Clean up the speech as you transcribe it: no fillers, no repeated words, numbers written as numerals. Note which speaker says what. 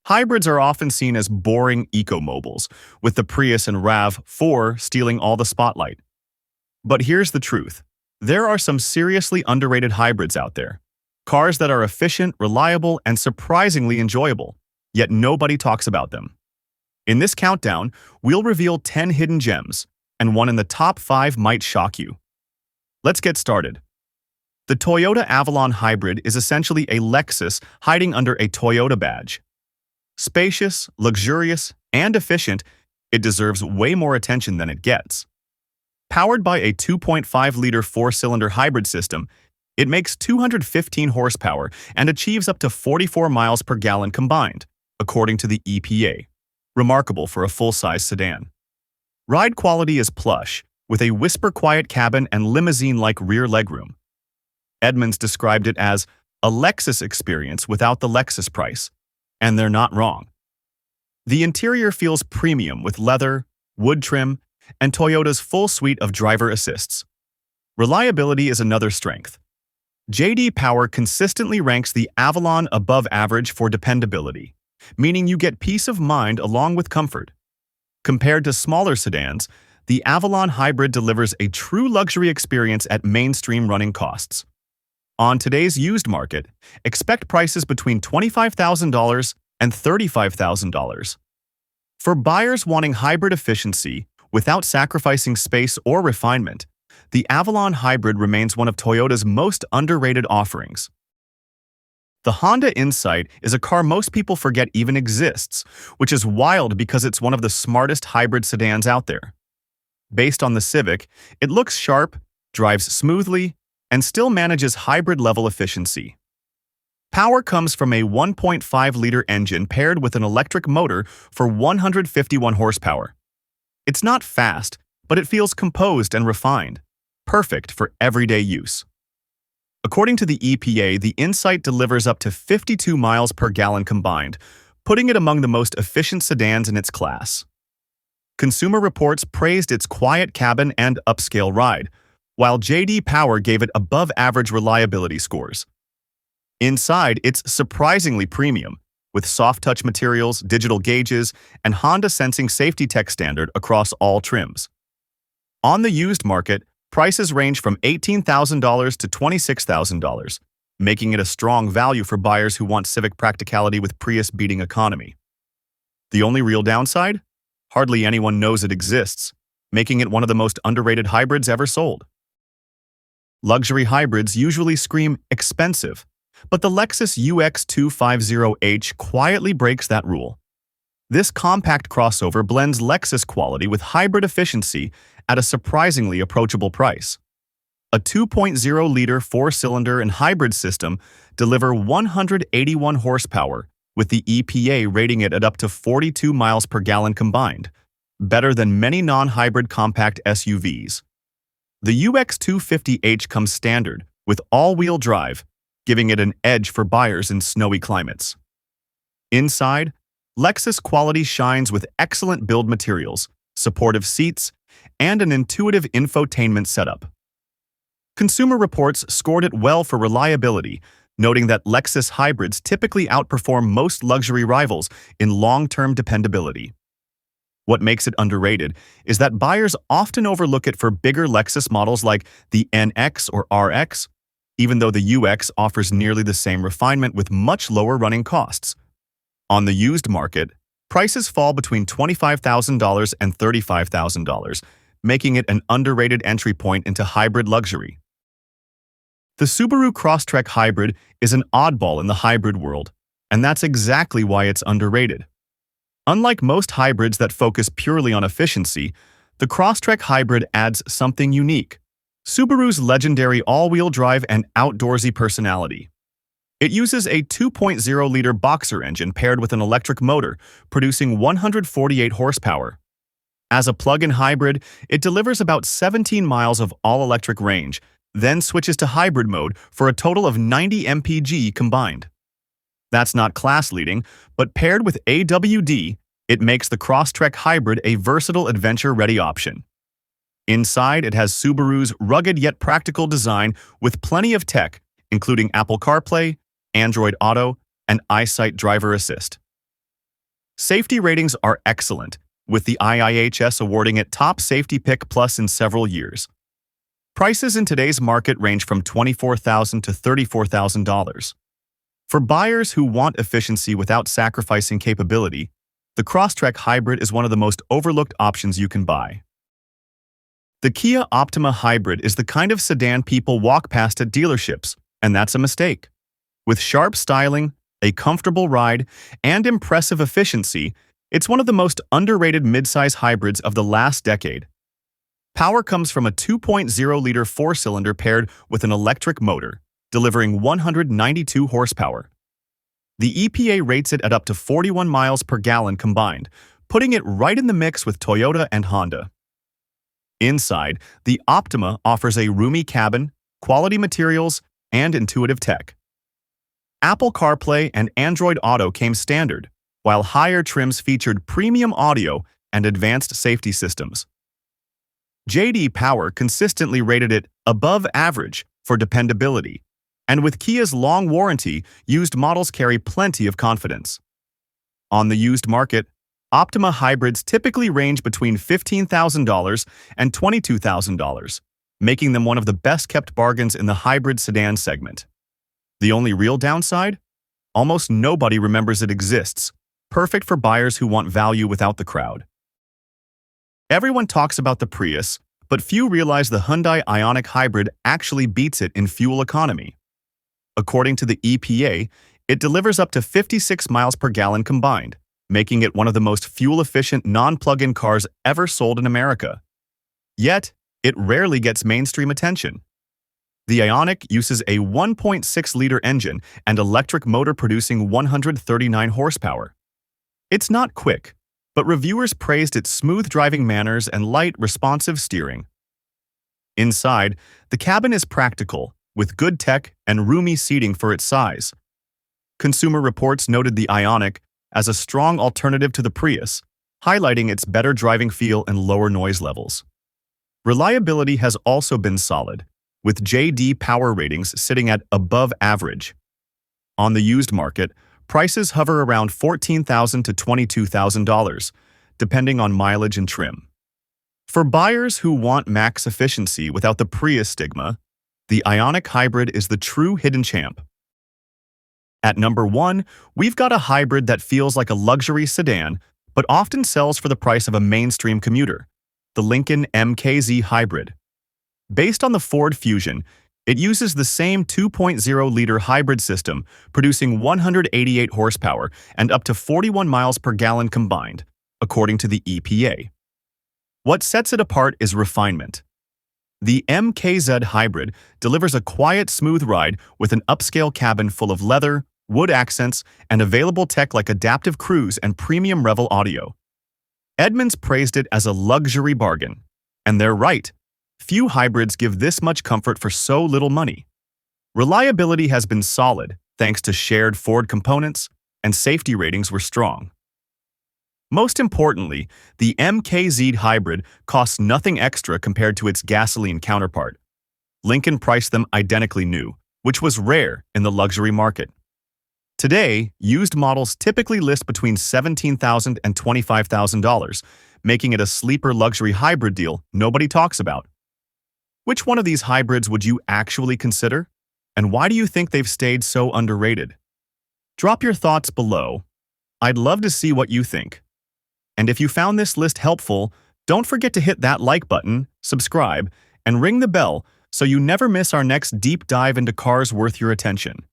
Speaker 1: Hybrids are often seen as boring eco-mobiles, with the Prius and RAV4 stealing all the spotlight. But here's the truth. There are some seriously underrated hybrids out there. Cars that are efficient, reliable, and surprisingly enjoyable, yet nobody talks about them. In this countdown, we'll reveal 10 hidden gems, and one in the top 5 might shock you. Let's get started. The Toyota Avalon Hybrid is essentially a Lexus hiding under a Toyota badge. Spacious, luxurious, and efficient, it deserves way more attention than it gets. Powered by a 2.5-liter four-cylinder hybrid system, it makes 215 horsepower and achieves up to 44 miles per gallon combined, according to the EPA, remarkable for a full-size sedan. Ride quality is plush, with a whisper-quiet cabin and limousine-like rear legroom. Edmunds described it as a Lexus experience without the Lexus price, and they're not wrong. The interior feels premium with leather, wood trim, and Toyota's full suite of driver assists. Reliability is another strength. J.D. Power consistently ranks the Avalon above average for dependability, meaning you get peace of mind along with comfort. Compared to smaller sedans, the Avalon Hybrid delivers a true luxury experience at mainstream running costs. On today's used market, expect prices between $25,000 and $35,000. For buyers wanting hybrid efficiency without sacrificing space or refinement, the Avalon Hybrid remains one of Toyota's most underrated offerings. The Honda Insight is a car most people forget even exists, which is wild because it's one of the smartest hybrid sedans out there. Based on the Civic, it looks sharp, drives smoothly, and still manages hybrid-level efficiency. Power comes from a 1.5-liter engine paired with an electric motor for 151 horsepower. It's not fast, but it feels composed and refined, perfect for everyday use. According to the EPA, the Insight delivers up to 52 miles per gallon combined, putting it among the most efficient sedans in its class. Consumer Reports praised its quiet cabin and upscale ride, while J.D. Power gave it above-average reliability scores. Inside, it's surprisingly premium, with soft-touch materials, digital gauges, and Honda Sensing Safety Tech standard across all trims. On the used market, prices range from $18,000 to $26,000, making it a strong value for buyers who want Civic practicality with Prius-beating economy. The only real downside? Hardly anyone knows it exists, making it one of the most underrated hybrids ever sold. Luxury hybrids usually scream expensive, but the Lexus UX250H quietly breaks that rule. This compact crossover blends Lexus quality with hybrid efficiency at a surprisingly approachable price. A 2.0-liter four-cylinder and hybrid system deliver 181 horsepower, with the EPA rating it at up to 42 miles per gallon combined, better than many non-hybrid compact SUVs. The UX250H comes standard, with all-wheel drive, giving it an edge for buyers in snowy climates. Inside, Lexus quality shines with excellent build materials, supportive seats, and an intuitive infotainment setup. Consumer Reports scored it well for reliability, noting that Lexus hybrids typically outperform most luxury rivals in long-term dependability. What makes it underrated is that buyers often overlook it for bigger Lexus models like the NX or RX, even though the UX offers nearly the same refinement with much lower running costs. On the used market, prices fall between $25,000 and $35,000, making it an underrated entry point into hybrid luxury. The Subaru Crosstrek Hybrid is an oddball in the hybrid world, and that's exactly why it's underrated. Unlike most hybrids that focus purely on efficiency, the Crosstrek Hybrid adds something unique: Subaru's legendary all-wheel drive and outdoorsy personality. It uses a 2.0-liter boxer engine paired with an electric motor, producing 148 horsepower. As a plug-in hybrid, it delivers about 17 miles of all-electric range, then switches to hybrid mode for a total of 90 mpg combined. That's not class-leading, but paired with AWD, it makes the Crosstrek Hybrid a versatile adventure-ready option. Inside, it has Subaru's rugged yet practical design with plenty of tech, including Apple CarPlay, Android Auto, and EyeSight Driver Assist. Safety ratings are excellent, with the IIHS awarding it Top Safety Pick Plus in several years. Prices in today's market range from $24,000 to $34,000. For buyers who want efficiency without sacrificing capability, the Crosstrek Hybrid is one of the most overlooked options you can buy. The Kia Optima Hybrid is the kind of sedan people walk past at dealerships, and that's a mistake. With sharp styling, a comfortable ride, and impressive efficiency, it's one of the most underrated midsize hybrids of the last decade. Power comes from a 2.0-liter four-cylinder paired with an electric motor, delivering 192 horsepower. The EPA rates it at up to 41 miles per gallon combined, putting it right in the mix with Toyota and Honda. Inside, the Optima offers a roomy cabin, quality materials, and intuitive tech. Apple CarPlay and Android Auto came standard, while higher trims featured premium audio and advanced safety systems. J.D. Power consistently rated it above average for dependability, and with Kia's long warranty, used models carry plenty of confidence. On the used market, Optima hybrids typically range between $15,000 and $22,000, making them one of the best-kept bargains in the hybrid sedan segment. The only real downside? Almost nobody remembers it exists, perfect for buyers who want value without the crowd. Everyone talks about the Prius, but few realize the Hyundai Ioniq Hybrid actually beats it in fuel economy. According to the EPA, it delivers up to 56 miles per gallon combined, making it one of the most fuel-efficient non-plug-in cars ever sold in America. Yet, it rarely gets mainstream attention. The Ioniq uses a 1.6-liter engine and electric motor producing 139 horsepower. It's not quick, but reviewers praised its smooth driving manners and light, responsive steering. Inside, the cabin is practical, with good tech and roomy seating for its size. Consumer Reports noted the Ioniq as a strong alternative to the Prius, highlighting its better driving feel and lower noise levels. Reliability has also been solid, with J.D. Power ratings sitting at above average. On the used market, prices hover around $14,000 to $22,000, depending on mileage and trim. For buyers who want max efficiency without the Prius stigma, the Ioniq Hybrid is the true hidden champ. At number 1, we've got a hybrid that feels like a luxury sedan, but often sells for the price of a mainstream commuter, the Lincoln MKZ Hybrid. Based on the Ford Fusion, it uses the same 2.0-liter hybrid system, producing 188 horsepower and up to 41 miles per gallon combined, according to the EPA. What sets it apart is refinement. The MKZ Hybrid delivers a quiet, smooth ride with an upscale cabin full of leather, wood accents, and available tech like adaptive cruise and premium Revel audio. Edmunds praised it as a luxury bargain, and they're right. Few hybrids give this much comfort for so little money. Reliability has been solid thanks to shared Ford components, and safety ratings were strong. Most importantly, the MKZ Hybrid costs nothing extra compared to its gasoline counterpart. Lincoln priced them identically new, which was rare in the luxury market. Today, used models typically list between $17,000 and $25,000, making it a sleeper luxury hybrid deal nobody talks about. Which one of these hybrids would you actually consider? And why do you think they've stayed so underrated? Drop your thoughts below. I'd love to see what you think. And if you found this list helpful, don't forget to hit that like button, subscribe, and ring the bell so you never miss our next deep dive into cars worth your attention.